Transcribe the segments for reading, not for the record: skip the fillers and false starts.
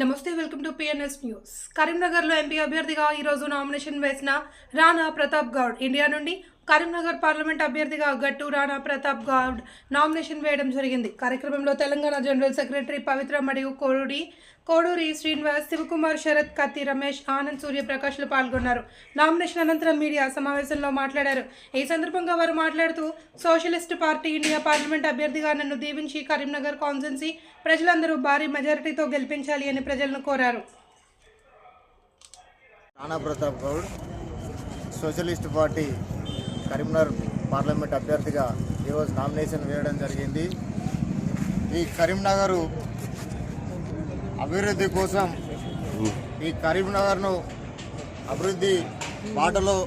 నమస్తే welcome to PNS news. కరీంనగర్లో MP అభ్యర్థిగా ఈరోజు నామినేషన్ వేసిన రాణా ప్రతాప్ గౌడ్ ఇండియా నుండి కరీంనగర్ పార్లమెంట్ అభ్యర్థిగా గట్టు రాణా ప్రతాప్ గౌడ్ నామినేషన్ వేయడం జరిగింది. కార్యక్రమంలో తెలంగాణ జనరల్ సెక్రటరీ పవిత్ర మరియు కోడూరి శ్రీనివాస్, శివకుమార్, శరత్, కత్తి రమేష్, ఆనంద్, సూర్యప్రకాష్లు పాల్గొన్నారు. నామినేషన్ అనంతరం మీడియా సమావేశంలో మాట్లాడారు. ఈ సందర్భంగా వారు మాట్లాడుతూ సోషలిస్ట్ పార్టీ ఇండియా పార్లమెంట్ అభ్యర్థిగా నన్ను దీవించి కరీంనగర్ కాన్స్టిట్యున్సీ ప్రజలందరూ భారీ మెజారిటీతో గెలిపించాలి అని ప్రజలను కోరారు. Rana Pratap Goud socialist party Karimnagar parliament అభ్యర్థిగా ఈరోజు నామినేషన్ వేయడం జరిగింది. ఈ కరీంనగర్ అభివృద్ధి కోసం ఈ కరీంనగర్ను అభివృద్ధి బాటలో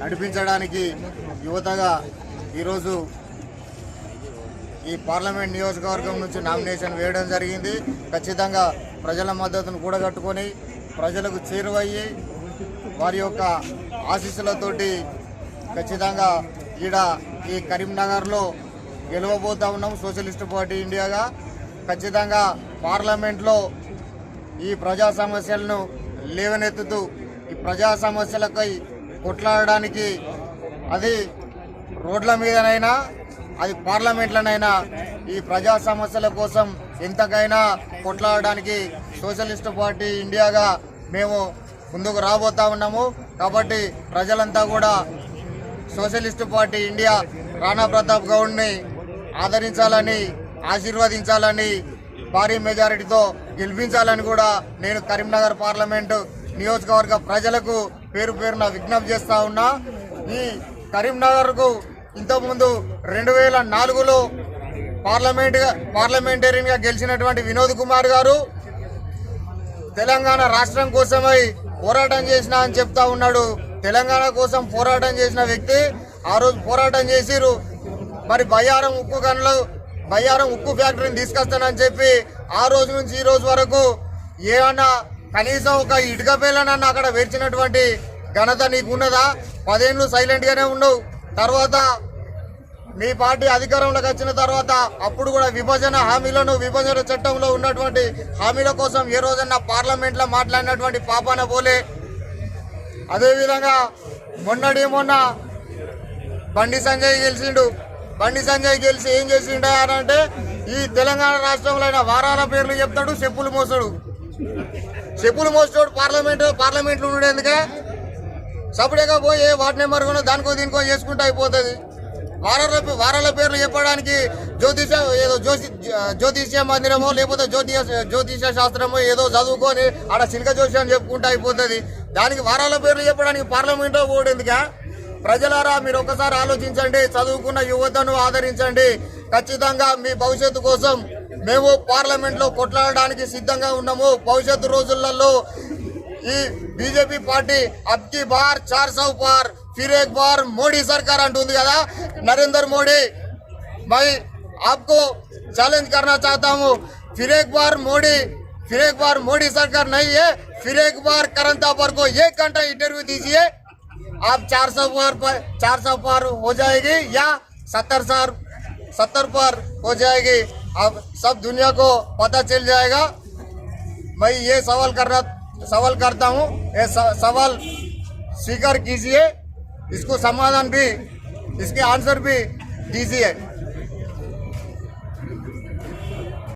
నడిపించడానికి యువతగా ఈరోజు ఈ పార్లమెంట్ నియోజకవర్గం నుంచి నామినేషన్ వేయడం జరిగింది. ఖచ్చితంగా ప్రజల మద్దతును కూడగట్టుకొని ప్రజలకు చేరువయ్యి వారి యొక్క ఆశీస్సులతోటి ఖచ్చితంగా ఈ కరీంనగర్లో గెలవబోతూ ఉన్నాం. సోషలిస్ట్ పార్టీ ఇండియాగా ఖచ్చితంగా పార్లమెంట్లో ఈ ప్రజా సమస్యలను లేవనెత్తుతూ ఈ ప్రజా సమస్యలపై కొట్లాడడానికి అది రోడ్ల మీదనైనా అది పార్లమెంట్లోనైనా ఈ ప్రజా సమస్యల కోసం ఎంతకైనా కొట్లాడడానికి సోషలిస్ట్ పార్టీ ఇండియాగా మేము ముందుకు రాబోతా ఉన్నాము. కాబట్టి ప్రజలంతా కూడా socialist party India Rana Pratap గౌడ్ని ఆదరించాలని, ఆశీర్వదించాలని, భారీ మెజారిటీతో గెలిపించాలని కూడా నేను కరీంనగర్ పార్లమెంటు నియోజకవర్గ ప్రజలకు పేరు పేరున విజ్ఞప్తి చేస్తా ఉన్నా. ఈ కరీంనగర్కు ఇంతకుముందు 2004లో పార్లమెంటేరియన్గా గెలిచినటువంటి వినోద్ కుమార్ గారు తెలంగాణ రాష్ట్రం కోసమై పోరాటం చేసినా అని చెప్తా ఉన్నాడు. తెలంగాణ కోసం పోరాటం చేసిన వ్యక్తి ఆ రోజు పోరాటం చేసిరు. మరి బయ్యారం ఉక్కు ఫ్యాక్టరీని తీసుకొస్తానని చెప్పి ఆ రోజు నుంచి ఈ రోజు వరకు ఏమన్నా కనీసం ఒక ఇటుక పేలనన్నా అక్కడ వేర్చినటువంటి ఘనత నీకు ఉన్నదా? 10 ఏళ్ళు సైలెంట్గానే ఉండవు. తర్వాత మీ పార్టీ అధికారంలోకి వచ్చిన తర్వాత అప్పుడు కూడా విభజన చట్టంలో ఉన్నటువంటి హామీల కోసం ఏ రోజన్నా పార్లమెంట్లో మాట్లాడినటువంటి పాపాన పోలే. అదేవిధంగా మొన్న బండి సంజయ్ గెలిచి ఏం చేసిండు అంటే ఈ తెలంగాణ రాష్ట్రంలో వారాల పేర్లు చెప్తాడు, చెప్పులు మోస్తాడు పార్లమెంట్లో ఉండేందుకే సపరేట్గా పోయి వార్డు నెంబర్ కూడా దానికో దీనికో చేసుకుంటూ అయిపోతుంది. వారాల పేర్లు చెప్పడానికి జ్యోతిష్య మందిరమో లేకపోతే జ్యోతిష శాస్త్రమో ఏదో చదువుకొని ఆడ సిల్క జోషి చెప్పుకుంటూ అయిపోతుంది. దానికి వారాల పేర్లు చెప్పడానికి పార్లమెంట్లో పోవడేందుకా? ప్రజలారా మీరు ఒకసారి ఆలోచించండి, చదువుకున్న యువతను ఆదరించండి. ఖచ్చితంగా మీ భవిష్యత్తు కోసం మేము పార్లమెంట్లో కొట్లాడడానికి సిద్ధంగా ఉన్నాము. భవిష్యత్తు రోజులలో ఈ బీజేపీ పార్టీ అబ్కి బార్ 400 పార్ फिर एक बार मोदी सरकार अंటుంది కదా. नरेंद्र मोदी मैं आपको चैलेंज करना चाहता हूँ. फिर एक बार मोदी सरकार नहीं है, फिर एक बार करण थापर को 1 घंटा इंटरव्यू दीजिए. आप 400 पार हो जाएगी या 70 पार हो जाएगी. अब सब दुनिया को पता चल जाएगा. मैं ये सवाल करता हूँ, ये सवाल स्वीकार कीजिए, इसको समाधान भी, इसके आंसर भी दीजिए.